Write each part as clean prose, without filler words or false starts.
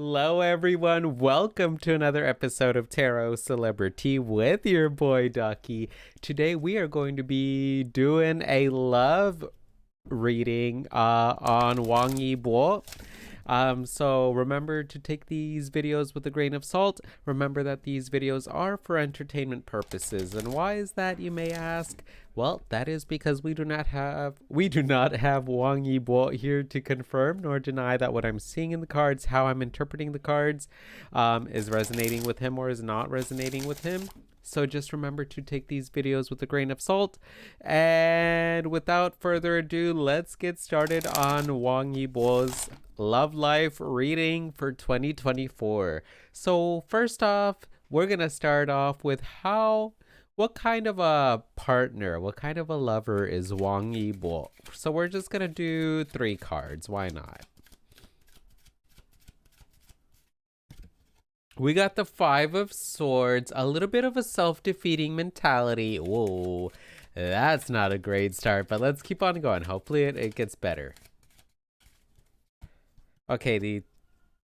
Hello, everyone. Welcome to another episode of TarotCelebritea with your boy Ducky. Today, we are going to be doing a love reading on Wang Yibo. So remember to take these videos with a grain of salt. Remember that these videos are for entertainment purposes. And why is that, you may ask? Well, that is because we do not have Wang Yibo here to confirm nor deny that what I'm seeing in the cards, how I'm interpreting the cards, is resonating with him or is not resonating with him. So just remember to take these videos with a grain of salt. And without further ado, let's get started on Wang Yibo's love life reading for 2024. So first off, we're going to start off with what kind of a partner, what kind of a lover is Wang Yibo? So we're just going to do 3 cards. Why not? We got the 5 of Swords, a little bit of a self-defeating mentality. Whoa, that's not a great start, but let's keep on going. Hopefully it gets better. Okay,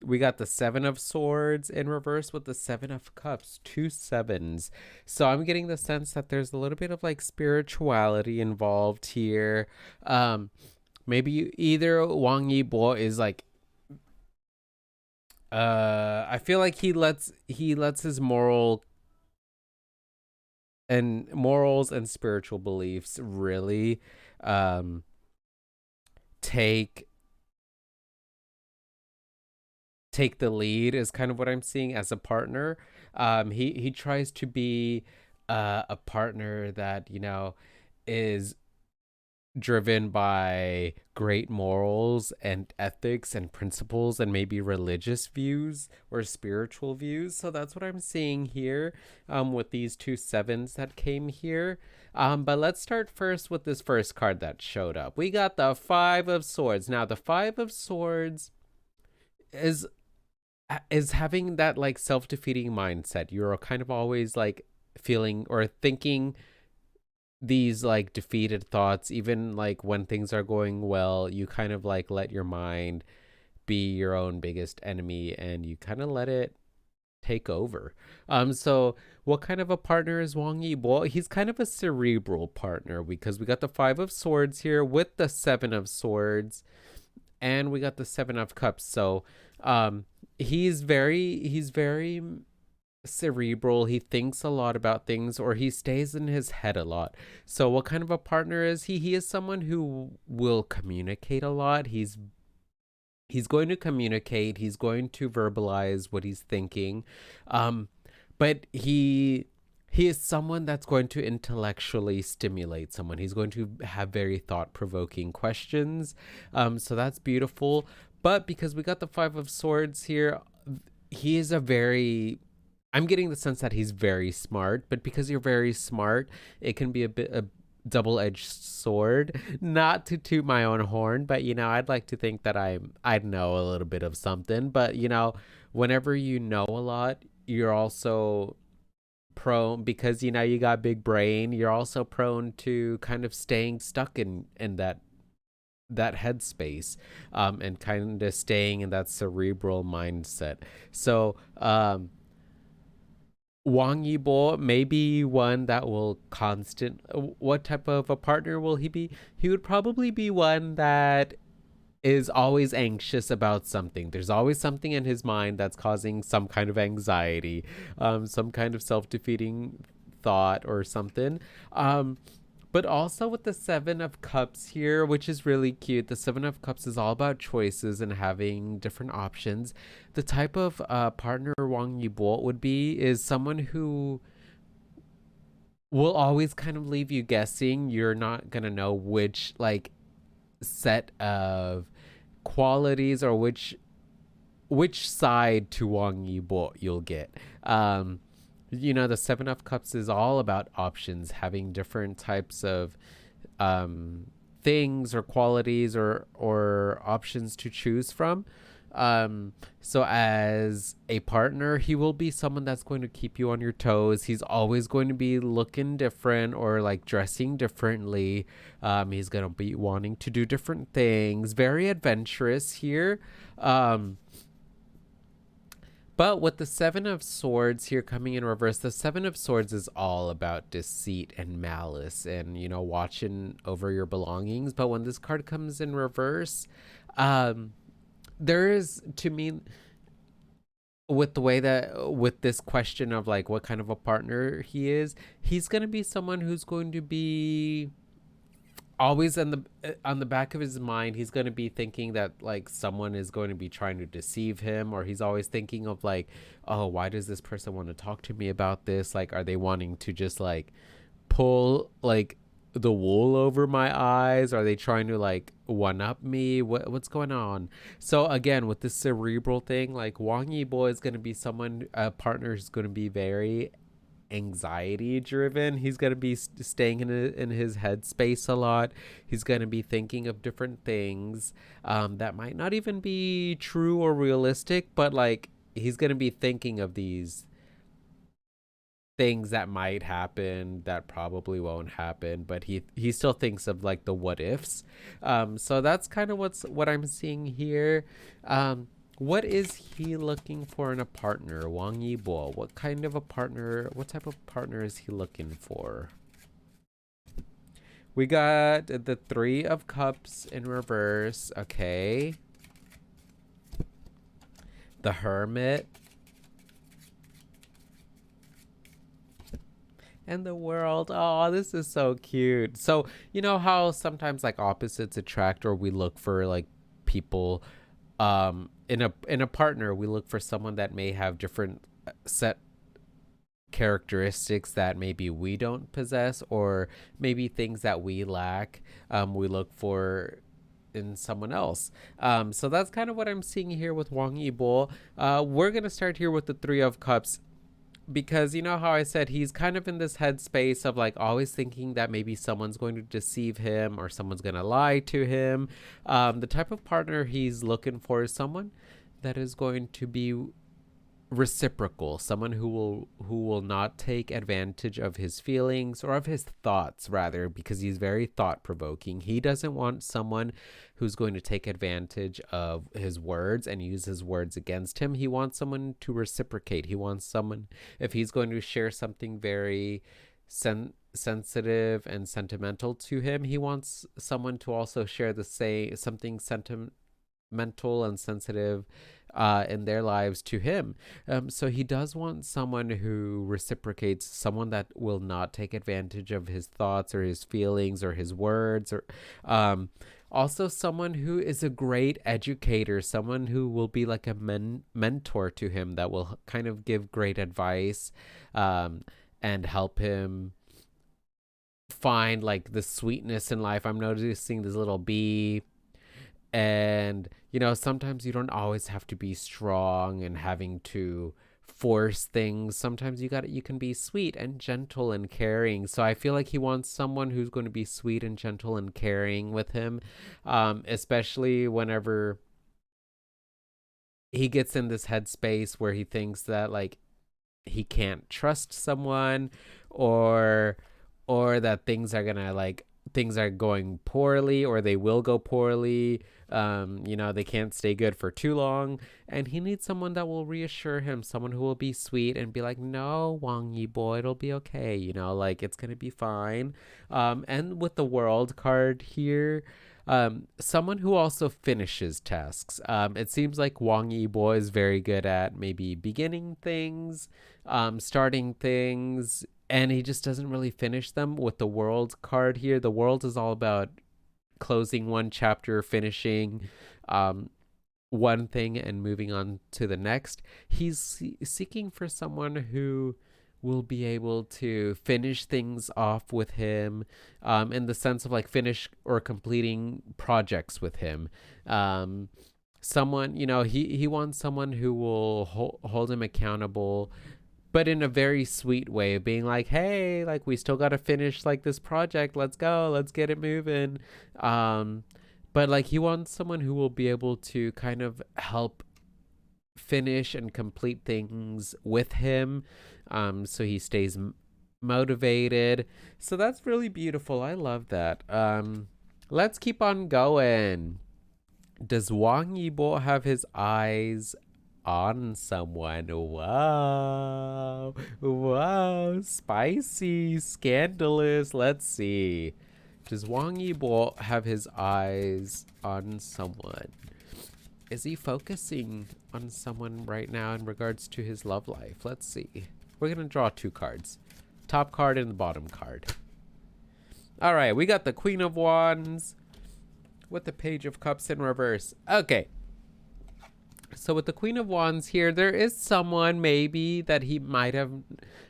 we got the 7 of Swords in reverse with the 7 of Cups, 2 sevens. So I'm getting the sense that there's a little bit of like spirituality involved here. Maybe either Wang Yibo is like, I feel like he lets his morals and spiritual beliefs really take the lead, is kind of what I'm seeing as a partner. He tries to be a partner that, you know, is driven by great morals and ethics and principles and maybe religious views or spiritual views. So that's what I'm seeing here with these 2 sevens that came here. But let's start first with this first card that showed up. We got the 5 of Swords. Now the 5 of Swords is having that like self-defeating mindset. You're kind of always like feeling or thinking these like defeated thoughts, even like when things are going well. You kind of like let your mind be your own biggest enemy and you kind of let it take over. So what kind of a partner is Wang Yibo? He's kind of a cerebral partner because we got the 5 of Swords here with the 7 of Swords and we got the 7 of Cups. So he's very cerebral. He thinks a lot about things, or he stays in his head a lot. So what kind of a partner is he? He is someone who will communicate a lot. He's going to communicate. He's going to verbalize what he's thinking. But he is someone that's going to intellectually stimulate someone. He's going to have very thought-provoking questions. So that's beautiful. But because we got the 5 of Swords here, he is I'm getting the sense that he's very smart, but because you're very smart, it can be a double-edged sword. Not to toot my own horn, but, you know, I'd like to think that I know a little bit of something. But, you know, whenever you know a lot, you're also prone, because, you know, you got big brain, you're also prone to kind of staying stuck in that headspace, and kind of staying in that cerebral mindset. So, Wang Yibo may be one that will what type of a partner will he be? He would probably be one that is always anxious about something. There's always something in his mind that's causing some kind of anxiety, some kind of self-defeating thought or something. But also with the 7 of Cups here, which is really cute. The 7 of Cups is all about choices and having different options. The type of partner Wang Yibo would be is someone who will always kind of leave you guessing. You're not going to know which like set of qualities or which side to Wang Yibo you'll get. You know, the 7 of Cups is all about options, having different types of things or qualities or options to choose from. So as a partner, he will be someone that's going to keep you on your toes. He's always going to be looking different or like dressing differently. He's going to be wanting to do different things. Very adventurous here. But with the Seven of Swords here coming in reverse, the Seven of Swords is all about deceit and malice and, you know, watching over your belongings. But when this card comes in reverse, um, there is, to me, with the way that, with this question of like what kind of a partner he is, he's going to be someone who's going to be always on the back of his mind. He's going to be thinking that like someone is going to be trying to deceive him, or he's always thinking of like, oh, why does this person want to talk to me about this? Like, are they wanting to just like pull like the wool over my eyes? Are they trying to like one up me? What's going on? So again, with this cerebral thing, like Wang Yibo is going to be someone, a partner who's going to be very anxiety driven. He's going to be staying in his headspace a lot. He's going to be thinking of different things that might not even be true or realistic, but like he's going to be thinking of these things that might happen that probably won't happen, but he still thinks of like the what ifs. So that's kind of what I'm seeing here. What is he looking for in a partner, Wang Yibo? What kind of a partner, what type of partner is he looking for? We got the Three of Cups in reverse. Okay. The Hermit. And the World. Oh, this is so cute. So, you know how sometimes like opposites attract, or we look for like people in a partner, we look for someone that may have different set characteristics that maybe we don't possess, or maybe things that we lack. We look for in someone else. So that's kind of what I'm seeing here with Wang Yibo. We're gonna start here with the Three of Cups, because you know how I said he's kind of in this headspace of like always thinking that maybe someone's going to deceive him or someone's going to lie to him. The type of partner he's looking for is someone that is going to be reciprocal, someone who will not take advantage of his feelings, or of his thoughts rather, because he's very thought provoking. He doesn't want someone who's going to take advantage of his words and use his words against him. He wants someone to reciprocate. He wants someone, if he's going to share something very sensitive and sentimental to him, he wants someone to also share the say something sentimental and sensitive in their lives to him. So he does want someone who reciprocates, someone that will not take advantage of his thoughts or his feelings or his words, or also someone who is a great educator, someone who will be like a mentor to him, that will kind of give great advice and help him find like the sweetness in life. I'm noticing this little bee, and you know, sometimes you don't always have to be strong and having to force things. Sometimes you can be sweet and gentle and caring. So I feel like he wants someone who's going to be sweet and gentle and caring with him, especially whenever he gets in this headspace where he thinks that like he can't trust someone, or that things are going poorly, or they will go poorly. You know, they can't stay good for too long, and he needs someone that will reassure him, someone who will be sweet and be like, no, Wang Yibo, it'll be okay, you know, like it's gonna be fine. And with the World card here, someone who also finishes tasks. It seems like Wang Yibo is very good at maybe beginning things, starting things, and he just doesn't really finish them. With the World card here, the World is all about closing one chapter, finishing one thing and moving on to the next. He's seeking for someone who will be able to finish things off with him, in the sense of like finish or completing projects with him. Someone, you know, he wants someone who will hold him accountable, but in a very sweet way, of being like, hey, like we still got to finish like this project. Let's go. Let's get it moving. But like he wants someone who will be able to kind of help finish and complete things with him, so he stays motivated. So that's really beautiful. I love that. Let's keep on going. Does Wang Yibo have his eyes on someone. Wow. Wow. Spicy. Scandalous. Let's see. Does Wang Yibo have his eyes on someone? Is he focusing on someone right now in regards to his love life? Let's see. We're going to draw 2 cards. Top card and the bottom card. All right, we got the Queen of Wands with the Page of Cups in reverse. Okay. So with the Queen of Wands here, there is someone maybe that he might have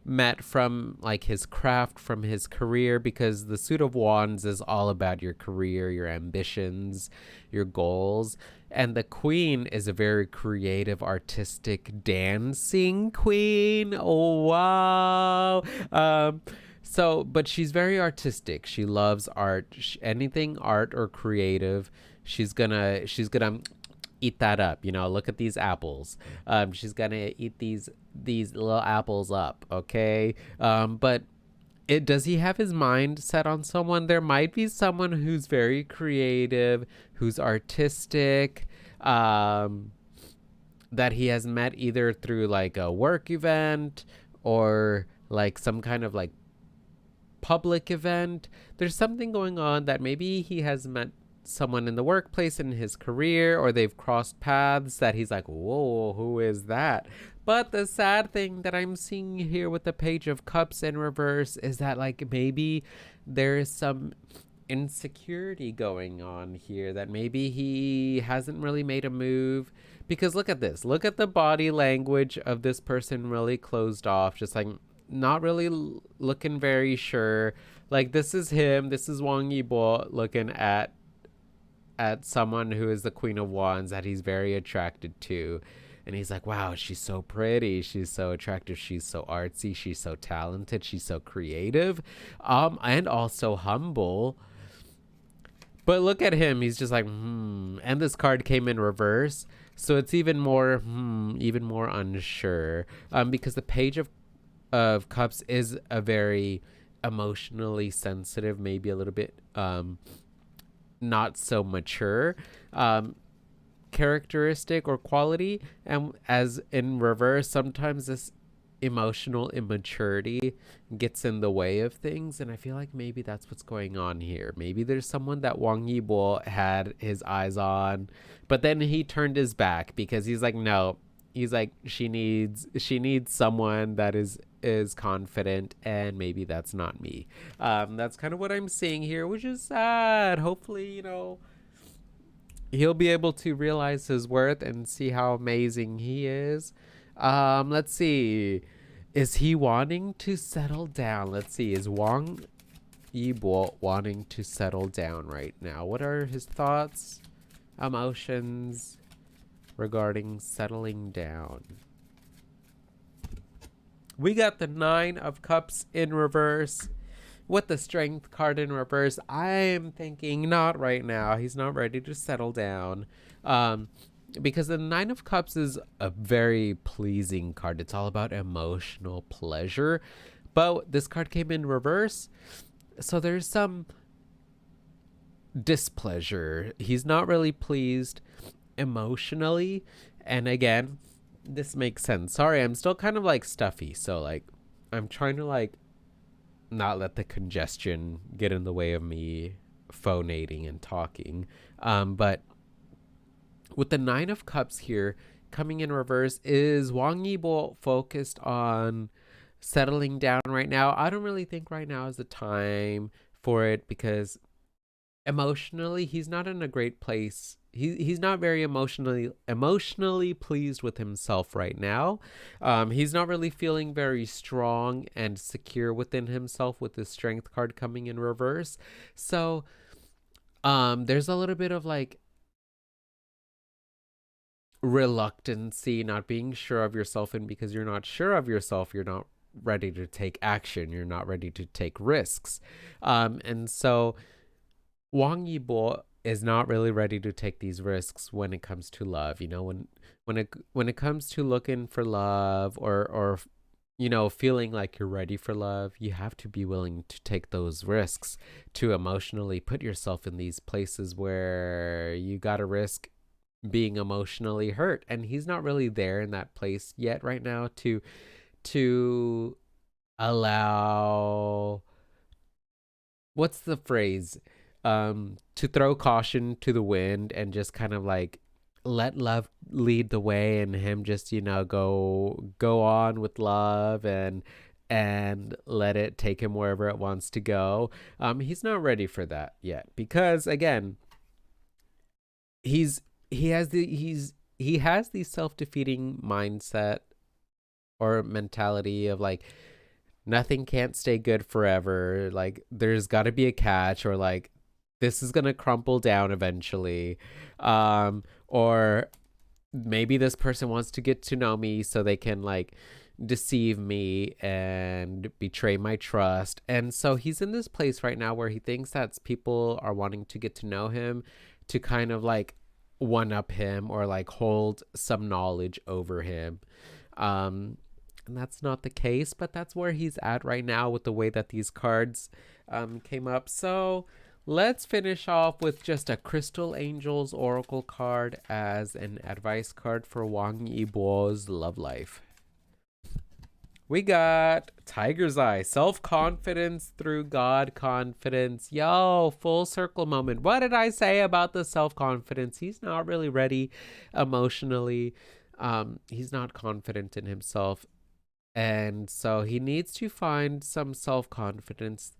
met from like his craft, from his career, because the Suit of Wands is all about your career, your ambitions, your goals. And the Queen is a very creative, artistic, dancing queen. Oh, wow. But she's very artistic. She loves art. Anything art or creative, she's gonna eat that up. You know, look at these apples. She's gonna eat these little apples up. Okay. But does he have his mind set on someone? There might be someone who's very creative, who's artistic, that he has met either through like a work event or like some kind of like public event. There's something going on that maybe he has met someone in the workplace, in his career, or they've crossed paths that he's like, whoa, who is that? But the sad thing that I'm seeing here with the Page of Cups in reverse is that like maybe there is some insecurity going on here, that maybe he hasn't really made a move. Because look at this. Look at the body language of this person, really closed off, just like not really looking very sure. Like this is him. This is Wang Yibo looking at someone who is the Queen of Wands that he's very attracted to. And he's like, wow, she's so pretty. She's so attractive. She's so artsy. She's so talented. She's so creative. And also humble. But look at him. He's just like, And this card came in reverse. So it's even more unsure. Because the Page of Cups is a very emotionally sensitive, maybe a little bit not so mature characteristic or quality, and as in reverse, sometimes this emotional immaturity gets in the way of things, and I feel like maybe that's what's going on here. Maybe there's someone that Wang Yibo had his eyes on, but then he turned his back because he's like, no, he's like, she needs someone that is confident, and maybe that's not me. That's kind of what I'm seeing here, which is sad. Hopefully, you know, he'll be able to realize his worth and see how amazing he is. Let's see. Is he wanting to settle down? Let's see. Is Wang Yibo wanting to settle down right now? What are his thoughts, emotions regarding settling down? We got the 9 of Cups in reverse with the Strength card in reverse. I'm thinking not right now. He's not ready to settle down. Because the 9 of Cups is a very pleasing card. It's all about emotional pleasure. But this card came in reverse. So there's some displeasure. He's not really pleased emotionally. And again, this makes sense. Sorry, I'm still kind of like stuffy. So like I'm trying to like not let the congestion get in the way of me phonating and talking. But with the 9 of Cups here coming in reverse, is Wang Yibo focused on settling down right now? I don't really think right now is the time for it, because emotionally he's not in a great place. He's not very emotionally pleased with himself right now. He's not really feeling very strong and secure within himself with the Strength card coming in reverse. So there's a little bit of like reluctancy, not being sure of yourself, and because you're not sure of yourself, you're not ready to take action, you're not ready to take risks. And so Wang Yibo is not really ready to take these risks when it comes to love. You know, when it comes to looking for love, or you know, feeling like you're ready for love, you have to be willing to take those risks, to emotionally put yourself in these places where you got to risk being emotionally hurt, and he's not really there in that place yet right now to allow, what's the phrase, to throw caution to the wind and just kind of like let love lead the way, and him just, go on with love and let it take him wherever it wants to go. He's not ready for that yet, because again, he's he has the self-defeating mindset or mentality of like, nothing can't stay good forever. Like, there's got to be a catch, or like, this is going to crumple down eventually. Or maybe this person wants to get to know me so they can like deceive me and betray my trust. And so he's in this place right now where he thinks that people are wanting to get to know him to kind of like one up him or like hold some knowledge over him. And that's not the case, but that's where he's at right now with the way that these cards came up. So let's finish off with just a Crystal Angels Oracle card as an advice card for Wang Yibo's love life. We got Tiger's Eye, self-confidence through God confidence. Yo, full circle moment. What did I say about the self-confidence? He's not really ready emotionally. He's not confident in himself. And so he needs to find some self-confidence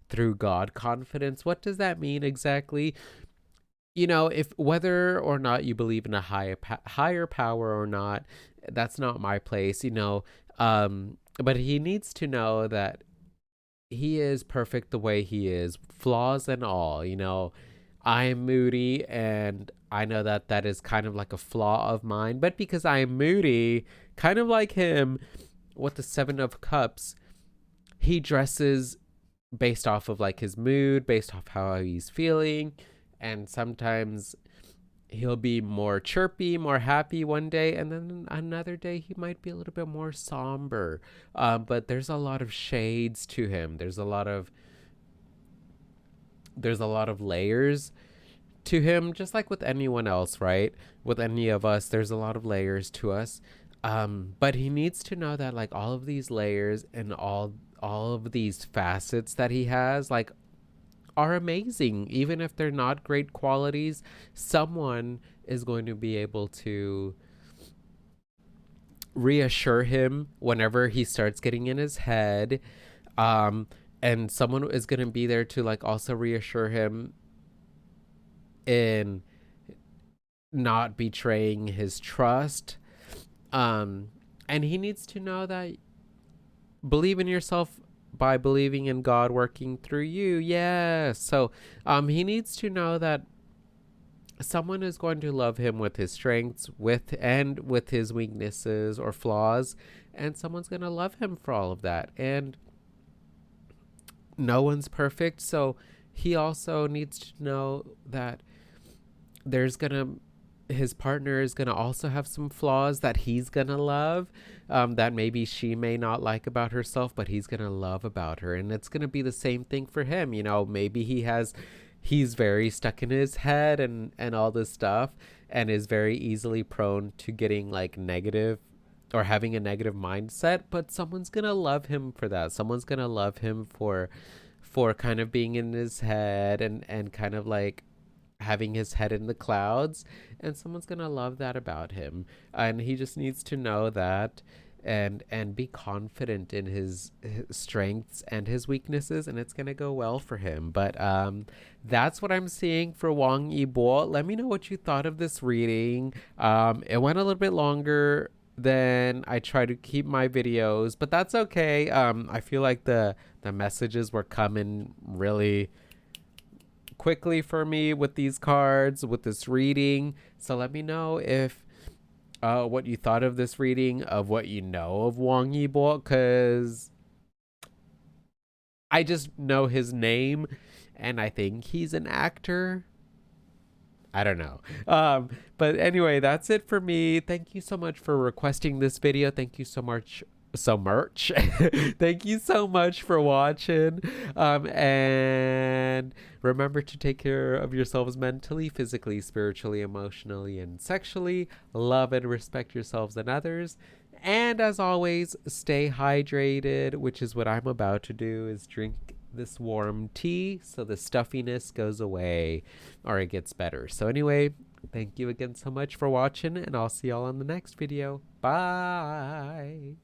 through God confidence. What does that mean exactly? If whether or not you believe in a higher power or not, that's not my place, but he needs to know that he is perfect the way he is, flaws and all. I'm moody, and I know that that is kind of like a flaw of mine, but because I am moody, kind of like him with the Seven of Cups, he dresses based off of like his mood, based off how he's feeling, and sometimes he'll be more chirpy, more happy one day, and then another day he might be a little bit more somber. But there's a lot of shades to him. There's a lot of layers to him, just like with anyone else, right? With any of us, there's a lot of layers to us. But he needs to know that like all of these layers and all of these facets that he has, like, are amazing. Even if they're not great qualities, someone is going to be able to reassure him whenever he starts getting in his head. And someone is going to be there to like also reassure him in not betraying his trust. And he needs to know that believe in yourself by believing in God working through you. Yeah. So he needs to know that someone is going to love him with his strengths, with his weaknesses or flaws, and someone's going to love him for all of that. And no one's perfect, so he also needs to know that his partner is going to also have some flaws that he's going to love, that maybe she may not like about herself, but he's going to love about her. And it's going to be the same thing for him. Maybe he's very stuck in his head and all this stuff, and is very easily prone to getting like negative or having a negative mindset, but someone's going to love him for that. Someone's going to love him for kind of being in his head and kind of like having his head in the clouds, and someone's gonna love that about him. And he just needs to know that and be confident in his strengths and his weaknesses, and it's gonna go well for him. But that's what I'm seeing for Wang Yibo. Let me know what you thought of this reading. It went a little bit longer than I try to keep my videos, but that's okay. I feel like the messages were coming really quickly for me with these cards, with this reading. So let me know if what you thought of this reading, of what you know of Wang Yibo, because I just know his name and I think he's an actor. I don't know. But anyway, that's it for me. Thank you so much for requesting this video. Thank you so so merch. Thank you so much for watching. And remember to take care of yourselves mentally, physically, spiritually, emotionally, and sexually. Love and respect yourselves and others. And as always, stay hydrated, which is what I'm about to do, is drink this warm tea so the stuffiness goes away or it gets better. So anyway, thank you again so much for watching, and I'll see y'all on the next video. Bye.